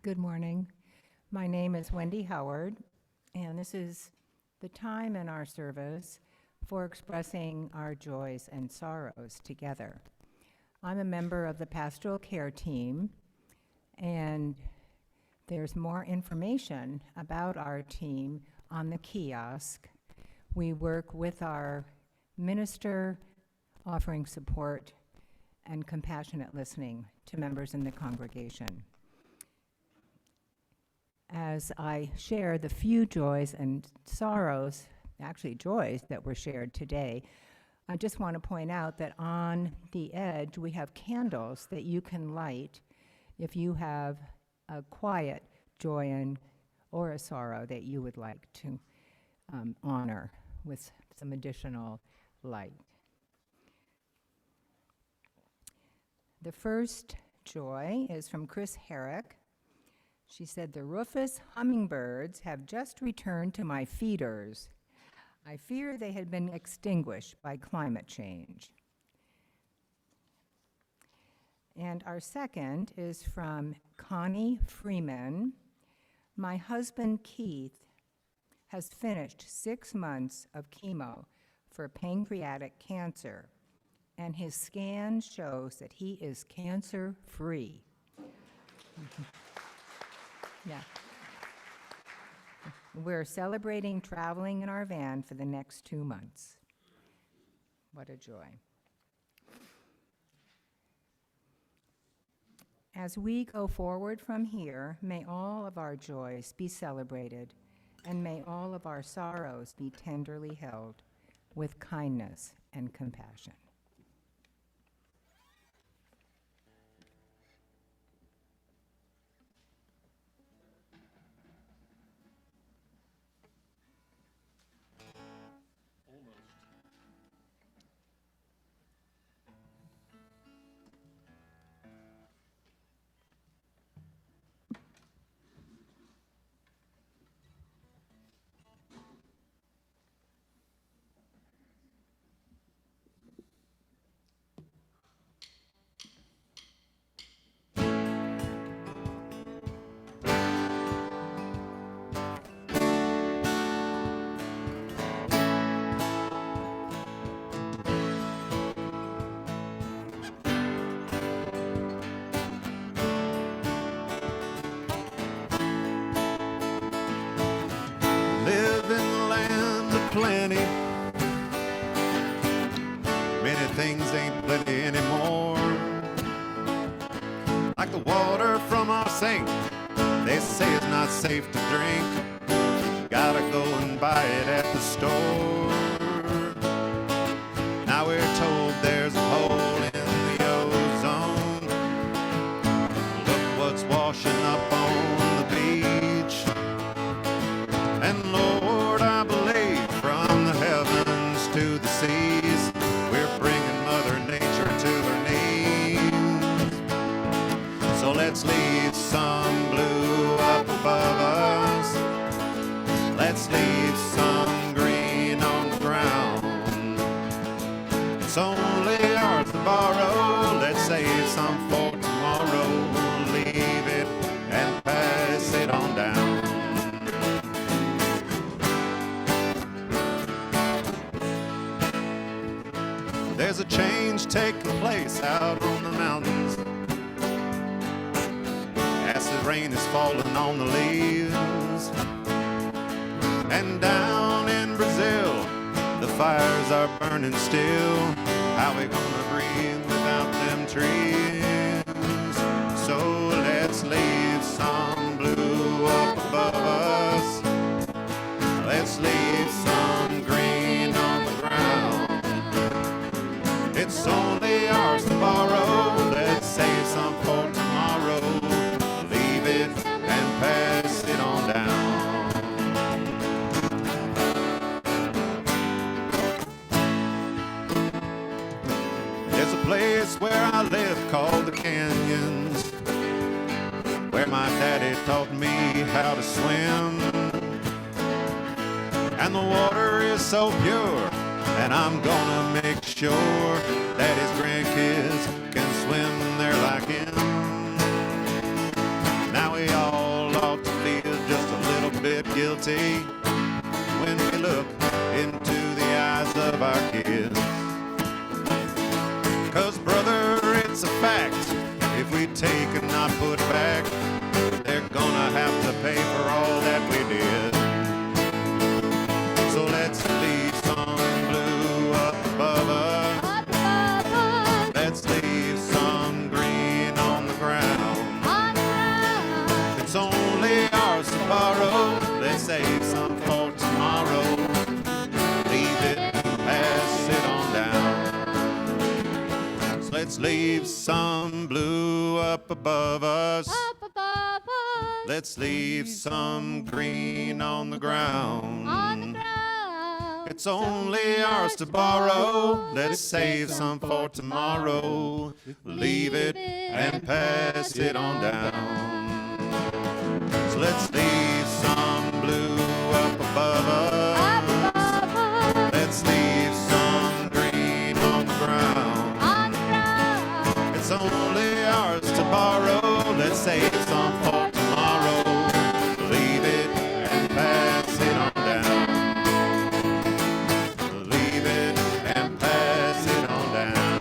Good morning. My name is Wendy Howard, and this is the time in our service for expressing our joys and sorrows together. I'm a member of the pastoral care team, and there's more information about our team on the kiosk. We work with our minister, offering support and compassionate listening to members in the congregation. As I share the few joys and sorrows, actually joys that were shared today, I just want to point out that on the edge we have candles that you can light if you have a quiet joy or a sorrow that you would like to honor with some additional light. The first joy is from Chris Herrick. She said, "The rufous hummingbirds have just returned to my feeders. I fear they had been extinguished by climate change." And our second is from Connie Freeman. "My husband Keith has finished 6 months of chemo for pancreatic cancer, and his scan shows that he is cancer-free." Yeah. We're celebrating traveling in our van for the next 2 months. What a joy. As we go forward from here, may all of our joys be celebrated, and may all of our sorrows be tenderly held with kindness and compassion. Plenty. Many things ain't plenty anymore. Like the water from our sink, they say it's not safe to drink. Gotta go and buy it at the store. Now we're told there's a hole in the ozone. Look what's washing up on the beach. And Lord, I believe from the heavens to the seas, we're bringing Mother Nature to her knees. So let's leave some blue up above us. Let's leave some green on the ground. It's only ours to borrow. Let's save some for tomorrow. Leave it and pass it on down. There's a change taking place out on the mountains. Acid rain is falling on the leaves. And down in Brazil, the fires are burning still. How we gonna breathe without them trees? So let's leave some blue up above us. Let's leave some green on the ground. It's only ours to borrow. Let's save some for tomorrow. Leave it and pass it on down. There's a place where I live called the Canyons, where my daddy taught me how to swim. And the water is so pure, and I'm gonna make sure that his grandkids can swim there like him. Now we all reality when we look into the eyes of our kids. 'Cause brother, it's a fact, if we take and not put back, they're gonna have to pay for all that we did. So let's leave some blue up above us. Let's leave some green on the ground. It's only ours to borrow. Let's save some for tomorrow. Leave it, pass it on down. So let's leave some blue up above us. Let's leave some green on the ground. It's only ours to borrow. Let's save some for tomorrow. Leave it and pass it on down. So let's leave some blue up above us. Let's leave some green on the ground. It's only ours to borrow. Let's save some for tomorrow. Leave it and pass it on down. Leave it and pass it on down.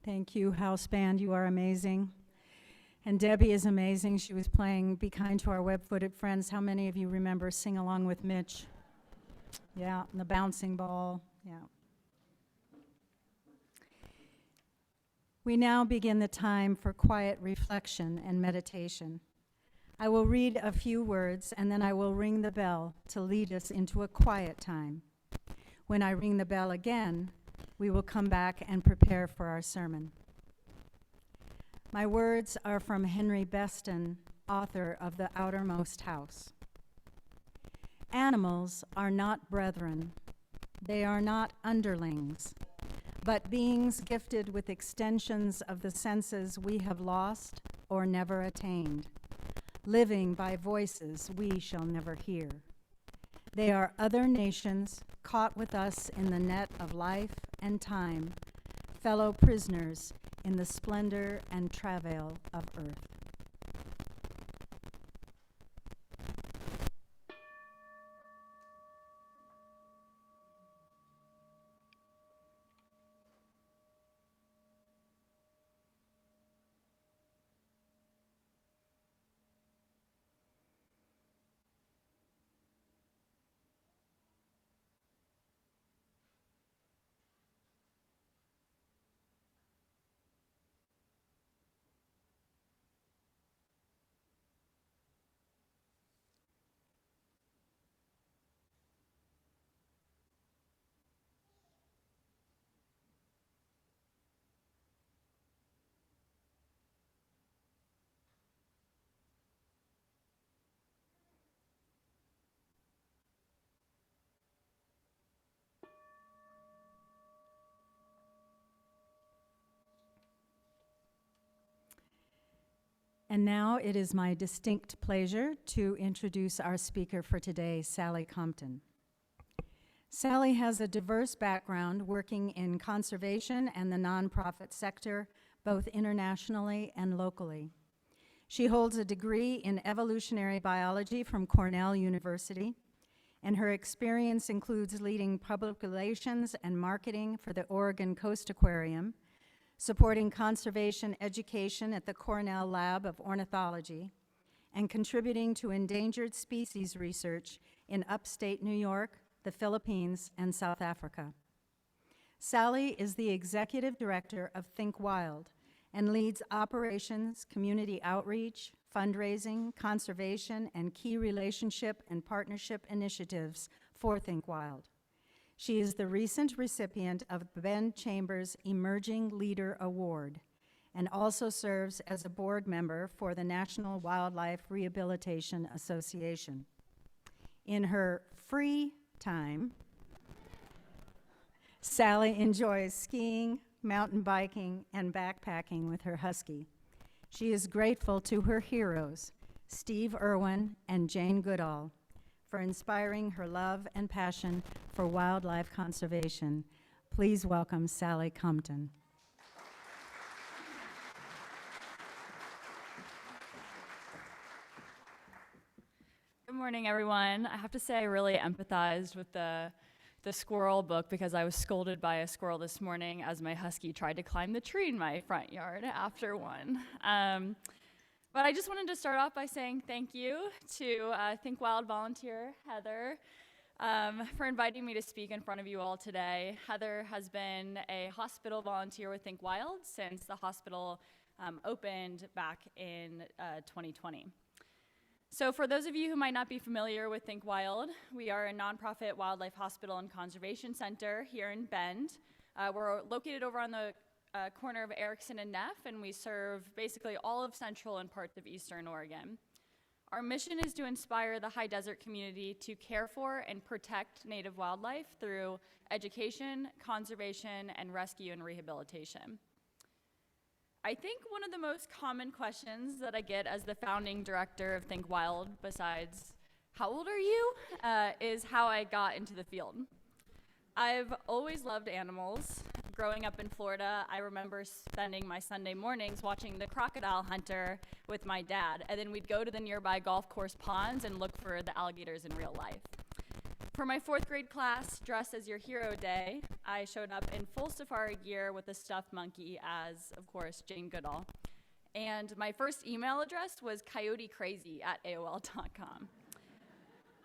Thank you, house band. You are amazing. And Debbie is amazing. She was playing Be Kind to Our Web-Footed Friends. How many of you remember Sing Along with Mitch? Yeah, and the bouncing ball. Yeah. We now begin the time for quiet reflection and meditation. I will read a few words, and then I will ring the bell to lead us into a quiet time. When I ring the bell again, we will come back and prepare for our sermon. My words are from Henry Beston, author of The Outermost House. Animals are not brethren. They are not underlings, but beings gifted with extensions of the senses we have lost or never attained, living by voices we shall never hear. They are other nations caught with us in the net of life and time, fellow prisoners in the splendor and travail of earth. And now it is my distinct pleasure to introduce our speaker for today, Sally Compton. Sally has a diverse background working in conservation and the nonprofit sector, both internationally and locally. She holds a degree in evolutionary biology from Cornell University, and her experience includes leading public relations and marketing for the Oregon Coast Aquarium, supporting conservation education at the Cornell Lab of Ornithology, and contributing to endangered species research in upstate New York, the Philippines, and South Africa. Sally is the executive director of Think Wild and leads operations, community outreach, fundraising, conservation, and key relationship and partnership initiatives for Think Wild. She is the recent recipient of the Ben Chambers Emerging Leader Award and also serves as a board member for the National Wildlife Rehabilitation Association. In her free time, Sally enjoys skiing, mountain biking, and backpacking with her husky. She is grateful to her heroes, Steve Irwin and Jane Goodall, for inspiring her love and passion for wildlife conservation. Please welcome Sally Compton. Good morning, everyone. I have to say I really empathized with the squirrel book because I was scolded by a squirrel this morning as my husky tried to climb the tree in my front yard after one. But I just wanted to start off by saying thank you to Think Wild volunteer Heather for inviting me to speak in front of you all today. Heather has been a hospital volunteer with Think Wild since the hospital opened back in 2020. So for those of you who might not be familiar with Think Wild, we are a nonprofit wildlife hospital and conservation center here in Bend. We're located over on the corner of Erickson and Neff, and we serve basically all of central and parts of eastern Oregon. Our mission is to inspire the high desert community to care for and protect native wildlife through education, conservation, and rescue and rehabilitation. I think one of the most common questions that I get as the founding director of Think Wild, besides how old are you, is how I got into the field. I've always loved animals. Growing up in Florida, I remember spending my Sunday mornings watching The Crocodile Hunter with my dad, and then we'd go to the nearby golf course ponds and look for the alligators in real life. For my 4th grade class, Dress as Your Hero Day, I showed up in full safari gear with a stuffed monkey as, of course, Jane Goodall. And my first email address was coyotecrazy@aol.com.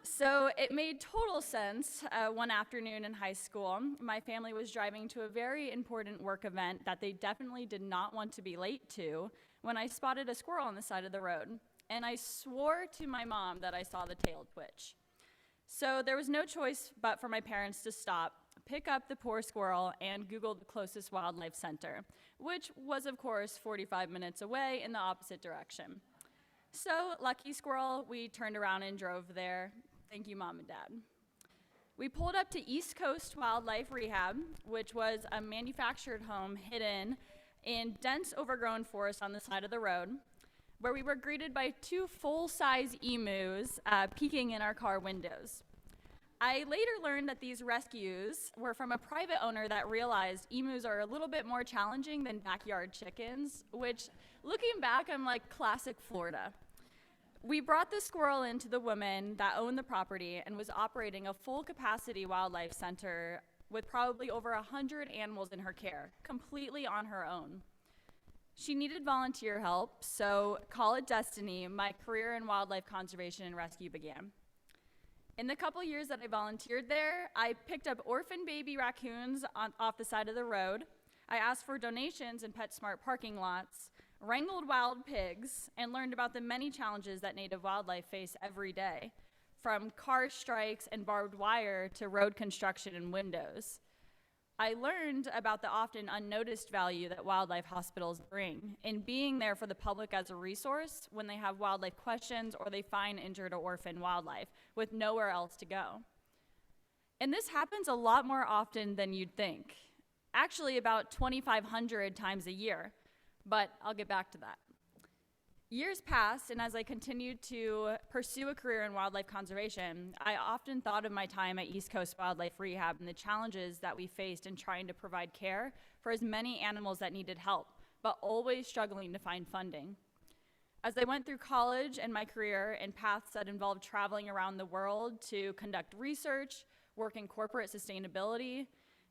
So it made total sense one afternoon in high school. My family was driving to a very important work event that they definitely did not want to be late to when I spotted a squirrel on the side of the road. And I swore to my mom that I saw the tail twitch. So there was no choice but for my parents to stop, pick up the poor squirrel, and Google the closest wildlife center, which was, of course, 45 minutes away in the opposite direction. So, lucky squirrel, we turned around and drove there. Thank you, Mom and Dad. We pulled up to East Coast Wildlife Rehab, which was a manufactured home hidden in dense overgrown forest on the side of the road, where we were greeted by 2 full-size emus peeking in our car windows. I later learned that these rescues were from a private owner that realized emus are a little bit more challenging than backyard chickens, which, looking back, I'm like, classic Florida. We brought the squirrel into the woman that owned the property and was operating a full-capacity wildlife center with probably over 100 animals in her care, completely on her own. She needed volunteer help, so call it destiny, my career in wildlife conservation and rescue began. In the couple years that I volunteered there, I picked up orphan baby raccoons off the side of the road. I asked for donations in PetSmart parking lots, wrangled wild pigs, and learned about the many challenges that native wildlife face every day, from car strikes and barbed wire to road construction and windows. I learned about the often unnoticed value that wildlife hospitals bring in being there for the public as a resource when they have wildlife questions or they find injured or orphaned wildlife with nowhere else to go. And this happens a lot more often than you'd think. Actually, about 2,500 times a year, but I'll get back to that. Years passed, and as I continued to pursue a career in wildlife conservation, I often thought of my time at East Coast Wildlife Rehab and the challenges that we faced in trying to provide care for as many animals that needed help, but always struggling to find funding. As I went through college and my career in paths that involved traveling around the world to conduct research, work in corporate sustainability,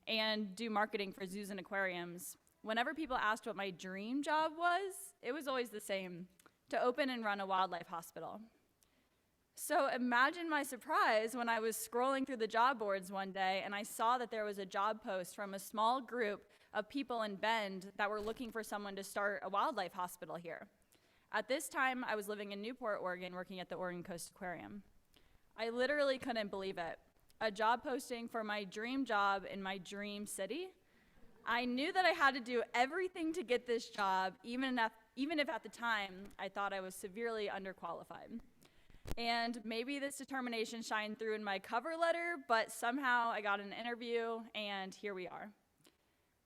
and do marketing for zoos and aquariums, whenever people asked what my dream job was, it was always the same: to open and run a wildlife hospital. So imagine my surprise when I was scrolling through the job boards one day and I saw that there was a job post from a small group of people in Bend that were looking for someone to start a wildlife hospital here. At this time, I was living in Newport, Oregon, working at the Oregon Coast Aquarium. I literally couldn't believe it. A job posting for my dream job in my dream city. I knew that I had to do everything to get this job, even if at the time I thought I was severely underqualified. And maybe this determination shined through in my cover letter, but somehow I got an interview, and here we are.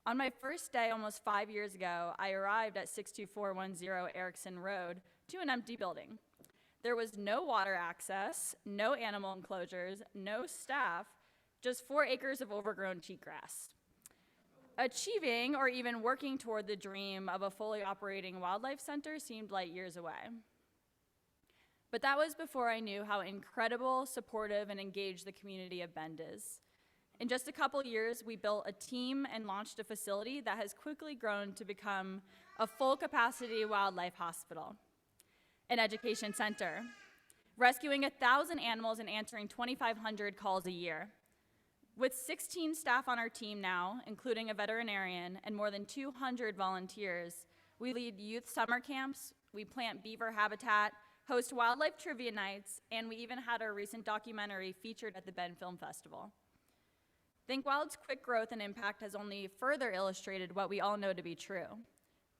On my first day, almost 5 years ago, I arrived at 62410 Erickson Road to an empty building. There was no water access, no animal enclosures, no staff, just 4 acres of overgrown cheatgrass. Achieving or even working toward the dream of a fully operating wildlife center seemed light years away. But that was before I knew how incredible, supportive, and engaged the community of Bend is. In just a couple years, we built a team and launched a facility that has quickly grown to become a full-capacity wildlife hospital, an education center, rescuing 1,000 animals and answering 2,500 calls a year. With 16 staff on our team now, including a veterinarian and more than 200 volunteers, we lead youth summer camps, we plant beaver habitat, host wildlife trivia nights, and we even had our recent documentary featured at the Bend Film Festival. Think Wild's quick growth and impact has only further illustrated what we all know to be true.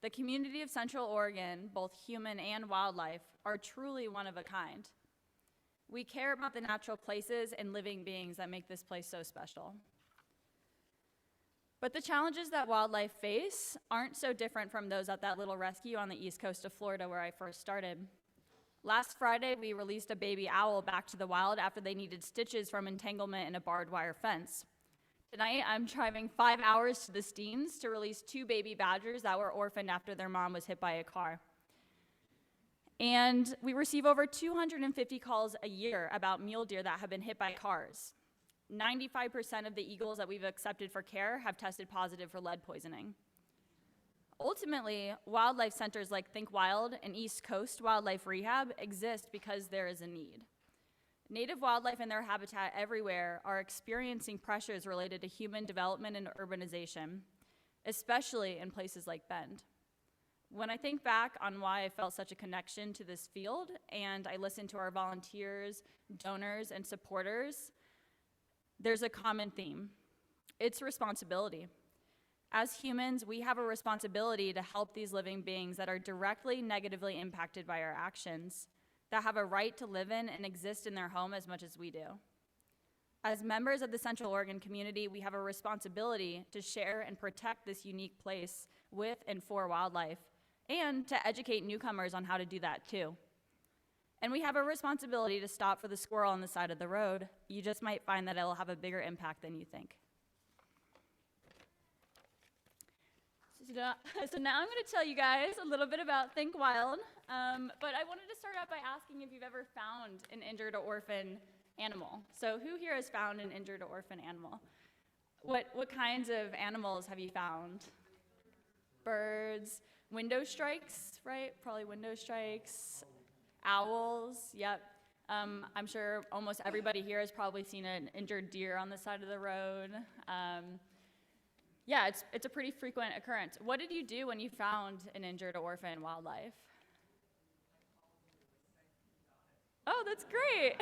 The community of Central Oregon, both human and wildlife, are truly one of a kind. We care about the natural places and living beings that make this place so special. But the challenges that wildlife face aren't so different from those at that little rescue on the east coast of Florida where I first started. Last Friday, we released a baby owl back to the wild after they needed stitches from entanglement in a barbed wire fence. Tonight, I'm driving 5 hours to the Steens to release 2 baby badgers that were orphaned after their mom was hit by a car. And we receive over 250 calls a year about mule deer that have been hit by cars. 95% of the eagles that we've accepted for care have tested positive for lead poisoning. Ultimately, wildlife centers like Think Wild and East Coast Wildlife Rehab exist because there is a need. Native wildlife and their habitat everywhere are experiencing pressures related to human development and urbanization, especially in places like Bend. When I think back on why I felt such a connection to this field, and I listen to our volunteers, donors, and supporters, there's a common theme. It's responsibility. As humans, we have a responsibility to help these living beings that are directly negatively impacted by our actions, that have a right to live in and exist in their home as much as we do. As members of the Central Oregon community, we have a responsibility to share and protect this unique place with and for wildlife, and to educate newcomers on how to do that too. And we have a responsibility to stop for the squirrel on the side of the road. You just might find that it'll have a bigger impact than you think. So now I'm going to tell you guys a little bit about Think Wild, but I wanted to start out by asking if you've ever found an injured or orphan animal. So who here has found an injured or orphan animal? What kinds of animals have you found? Birds, window strikes, right? Probably window strikes, owls, yep. I'm sure almost everybody here has probably seen an injured deer on the side of the road. Yeah, it's a pretty frequent occurrence. What did you do when you found an injured or orphan wildlife? Oh, that's great.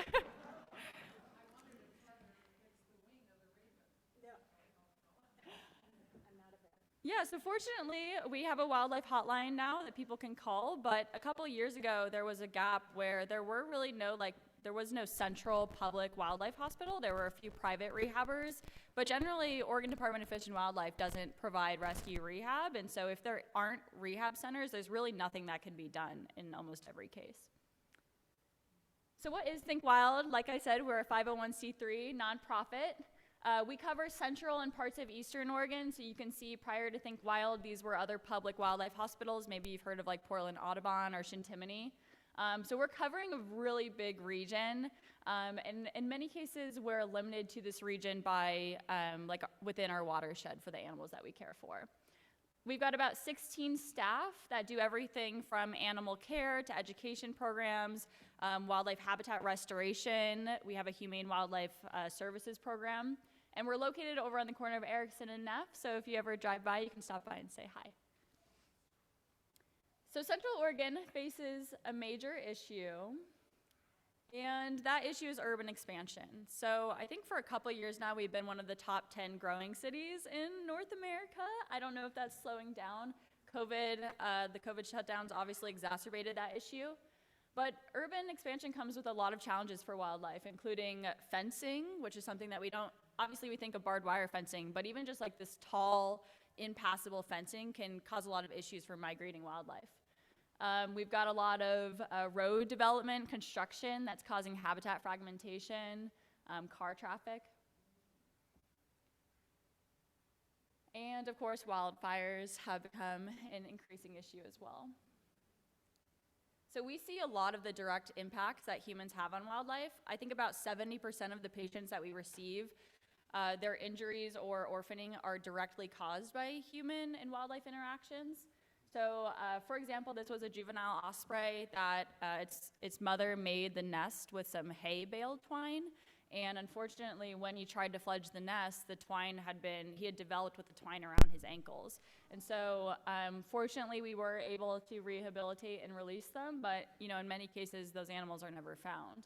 Yeah, so fortunately, we have a wildlife hotline now that people can call, but a couple years ago, there was a gap where there was no central public wildlife hospital. There were a few private rehabbers, but generally, Oregon Department of Fish and Wildlife doesn't provide rescue rehab, and so if there aren't rehab centers, there's really nothing that can be done in almost every case. So what is Think Wild? Like I said, we're a 501c3 nonprofit. We cover central and parts of eastern Oregon, so you can see prior to Think Wild, these were other public wildlife hospitals. Maybe you've heard of like Portland Audubon or Shintimony. So we're covering a really big region, and in many cases, we're limited to this region by like within our watershed for the animals that we care for. We've got about 16 staff that do everything from animal care to education programs, wildlife habitat restoration. We have a Humane Wildlife Services program. And we're located over on the corner of Erickson and Neff, so if you ever drive by, you can stop by and say hi. So Central Oregon faces a major issue, and that issue is urban expansion. So I think for a couple years now, we've been one of the top 10 growing cities in North America. I don't know if that's slowing down. The COVID shutdowns obviously exacerbated that issue. But urban expansion comes with a lot of challenges for wildlife, including fencing, which is something that obviously we think of barbed wire fencing, but even just like this tall, impassable fencing can cause a lot of issues for migrating wildlife. We've got a lot of road development, construction that's causing habitat fragmentation, car traffic. And of course, wildfires have become an increasing issue as well. So we see a lot of the direct impacts that humans have on wildlife. I think about 70% of the patients that we receive, their injuries or orphaning are directly caused by human and wildlife interactions. So for example, this was a juvenile osprey that its mother made the nest with some hay bale twine. And unfortunately, when he tried to fledge the nest, he had developed with the twine around his ankles. And so, fortunately, we were able to rehabilitate and release them, but, in many cases, those animals are never found.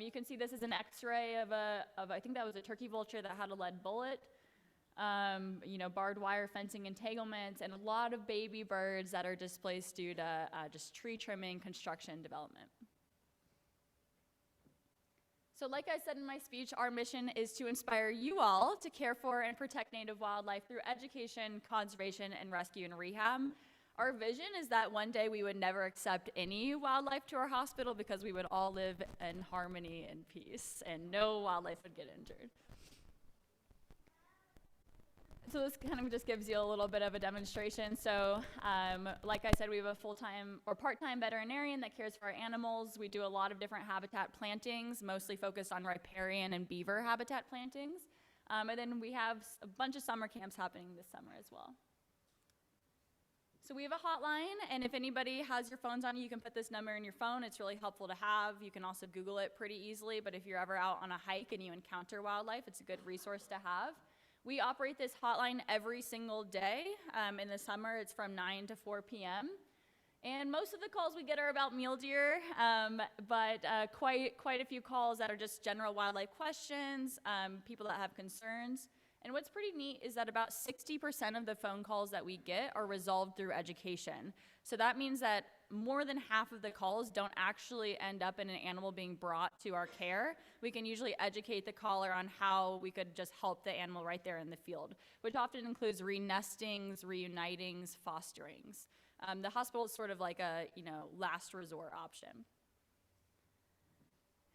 You can see this is an x-ray of I think that was a turkey vulture that had a lead bullet, barbed wire fencing entanglements, and a lot of baby birds that are displaced due to just tree trimming, construction, development. So like I said in my speech, our mission is to inspire you all to care for and protect native wildlife through education, conservation, and rescue and rehab. Our vision is that one day we would never accept any wildlife to our hospital because we would all live in harmony and peace, and no wildlife would get injured. So this kind of just gives you a little bit of a demonstration. So like I said, we have a full-time or part-time veterinarian that cares for our animals. We do a lot of different habitat plantings, mostly focused on riparian and beaver habitat plantings. And then we have a bunch of summer camps happening this summer as well. So we have a hotline, and if anybody has your phones on you, you can put this number in your phone. It's really helpful to have. You can also Google it pretty easily, but if you're ever out on a hike and you encounter wildlife, it's a good resource to have. We operate this hotline every single day. In the summer, it's from 9 to 4 p.m. And most of the calls we get are about mule deer, but quite a few calls that are just general wildlife questions, people that have concerns. And what's pretty neat is that about 60% of the phone calls that we get are resolved through education. So that means that more than half of the calls don't actually end up in an animal being brought to our care. We can usually educate the caller on how we could just help the animal right there in the field, which often includes renestings, reunitings, fosterings. The hospital is sort of like a last resort option.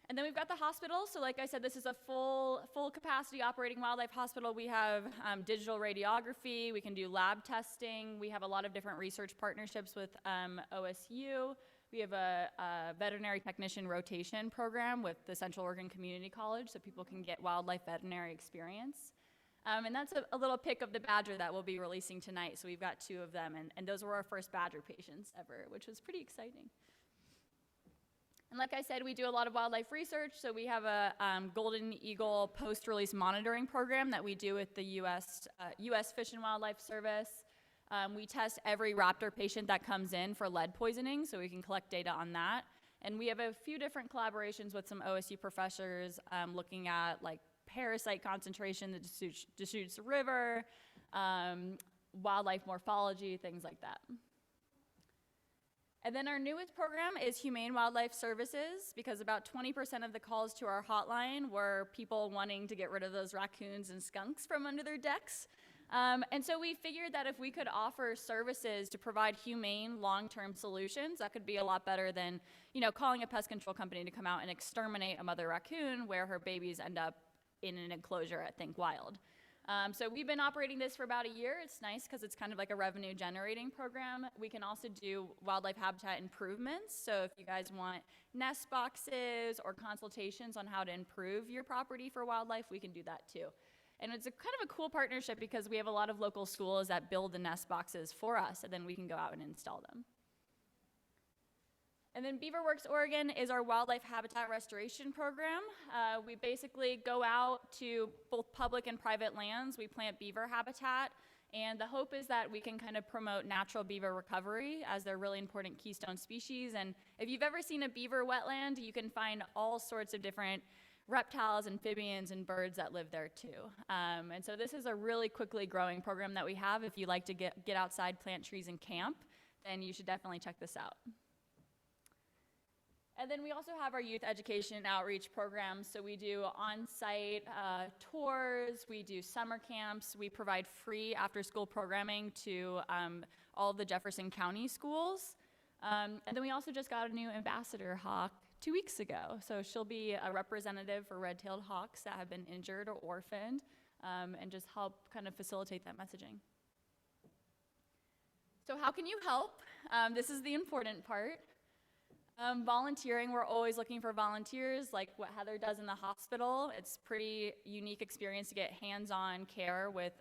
And then we've got the hospital. So like I said, this is a full capacity operating wildlife hospital. We have digital radiography. We can do lab testing. We have a lot of different research partnerships with OSU. We have a veterinary technician rotation program with the Central Oregon Community College so people can get wildlife veterinary experience. And that's a little pic of the badger that we'll be releasing tonight. So we've got 2 of them, and those were our first badger patients ever, which was pretty exciting. And like I said, we do a lot of wildlife research. So we have a Golden Eagle post-release monitoring program that we do with the U.S. Fish and Wildlife Service. We test every raptor patient that comes in for lead poisoning, so we can collect data on that. And we have a few different collaborations with some OSU professors looking at like parasite concentration, the Deschutes River, wildlife morphology, things like that. And then our newest program is Humane Wildlife Services, because about 20% of the calls to our hotline were people wanting to get rid of those raccoons and skunks from under their decks. And so we figured that if we could offer services to provide humane long-term solutions, that could be a lot better than, calling a pest control company to come out and exterminate a mother raccoon where her babies end up in an enclosure at Think Wild. So we've been operating this for about a year. It's nice because it's kind of like a revenue generating program. We can also do wildlife habitat improvements. So if you guys want nest boxes or consultations on how to improve your property for wildlife, we can do that too. And it's kind of a cool partnership because we have a lot of local schools that build the nest boxes for us, and then we can go out and install them. And then BeaverWorks Oregon is our wildlife habitat restoration program. We basically go out to both public and private lands. We plant beaver habitat, and the hope is that we can kind of promote natural beaver recovery as they're really important keystone species. And if you've ever seen a beaver wetland, you can find all sorts of different reptiles, amphibians, and birds that live there too. And so this is a really quickly growing program that we have. If you like to get outside, plant trees, and camp, then you should definitely check this out. And then we also have our youth education and outreach programs. So we do on-site tours, we do summer camps, we provide free after-school programming to all the Jefferson County schools. And then we also just got a new ambassador hawk 2 weeks ago. So she'll be a representative for red-tailed hawks that have been injured or orphaned, and just help kind of facilitate that messaging. So how can you help? This is the important part. Volunteering, we're always looking for volunteers, like what Heather does in the hospital. It's pretty unique experience to get hands-on care with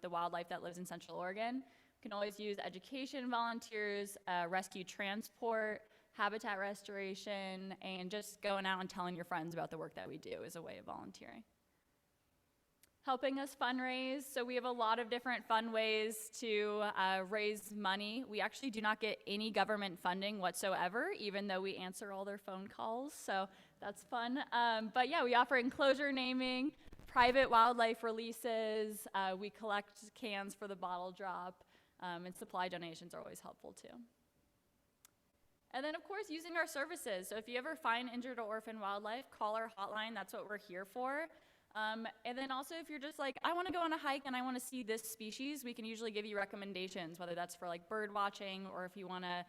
the wildlife that lives in Central Oregon. You can always use education volunteers, rescue transport, habitat restoration, and just going out and telling your friends about the work that we do is a way of volunteering. Helping us fundraise. So we have a lot of different fun ways to raise money. We actually do not get any government funding whatsoever, even though we answer all their phone calls. So that's fun. But yeah, we offer enclosure naming, private wildlife releases. We collect cans for the bottle drop, and supply donations are always helpful too. And then, of course, using our services. So if you ever find injured or orphaned wildlife, call our hotline. That's what we're here for. And then also, if you're just like, I want to go on a hike and I want to see this species, we can usually give you recommendations, whether that's for like bird watching, or if you want a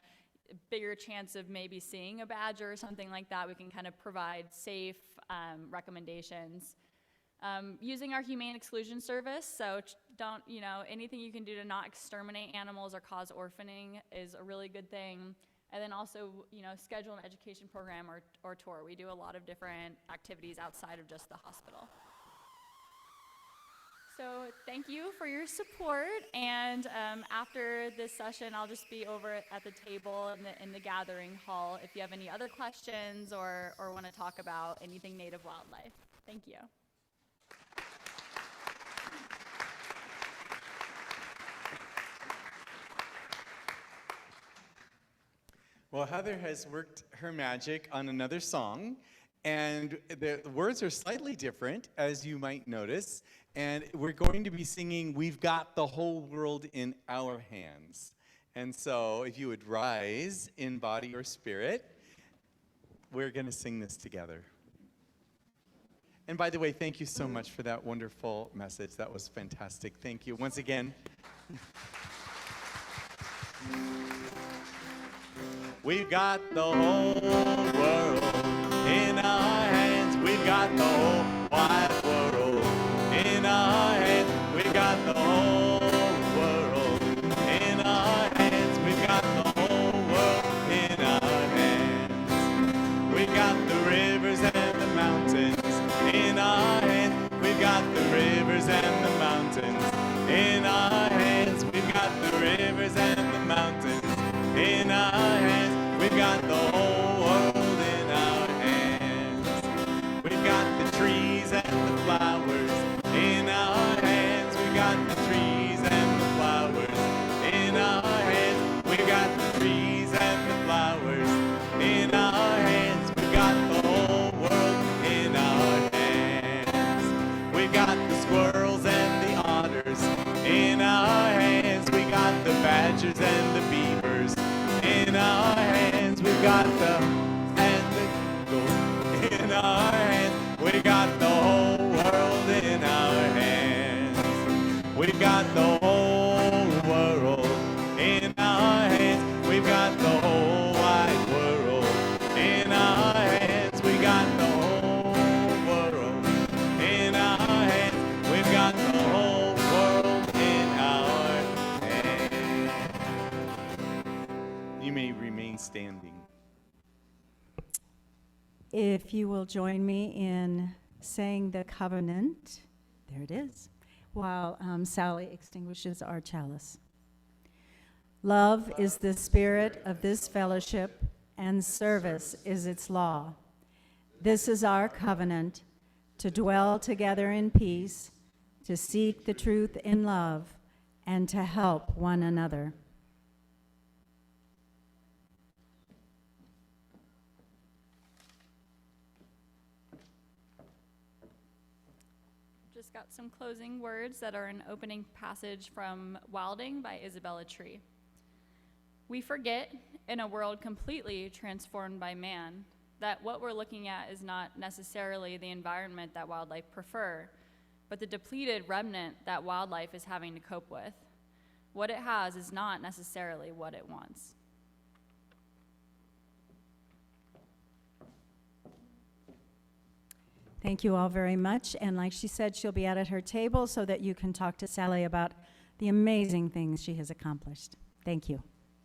bigger chance of maybe seeing a badger or something like that, we can kind of provide safe recommendations. Using our Humane exclusion service, so don't, anything you can do to not exterminate animals or cause orphaning is a really good thing. And then also, schedule an education program or tour. We do a lot of different activities outside of just the hospital. So thank you for your support, and after this session, I'll just be over at the table in the gathering hall if you have any other questions or want to talk about anything native wildlife. Thank you. Well, Heather has worked her magic on another song, and the words are slightly different, as you might notice, and we're going to be singing, "We've Got the Whole World in Our Hands." And so if you would rise in body or spirit, we're going to sing this together. And by the way, thank you so much for that wonderful message. That was fantastic. Thank you. Once again. We've got the whole world in our hands. We've got the whole wide world in our hands. We've got the whole world in our hands. We've got the whole world in our hands. We've got the rivers and the mountains in our hands. We've got the rivers and the mountains in our hands. We've got the rivers and the mountains in our hands. We've got the whole world in our hands. We've got the trees and the flowers in our hands. We've got the trees and the flowers in our hands. We've got the trees and the flowers in our hands. We've got the whole world in our hands. We've got the squirrels and the otters in our hands. We got the badgers and the beavers in our hands. We've got the eagles in our hands. We got the whole world in our hands. We've got the whole world in our hands. We've got the whole wide world in our hands. We got the whole world in our hands. We've got the whole world in our hands. You may remain standing. If you will join me in saying the covenant, there it is, while Sally extinguishes our chalice. Love is the spirit of this fellowship, and service is its law. This is our covenant, to dwell together in peace, to seek the truth in love, and to help one another. Just got some closing words that are an opening passage from Wilding by Isabella Tree. We forget, in a world completely transformed by man, that what we're looking at is not necessarily the environment that wildlife prefer, but the depleted remnant that wildlife is having to cope with. What it has is not necessarily what it wants. Thank you all very much. And like she said, she'll be out at her table so that you can talk to Sally about the amazing things she has accomplished. Thank you.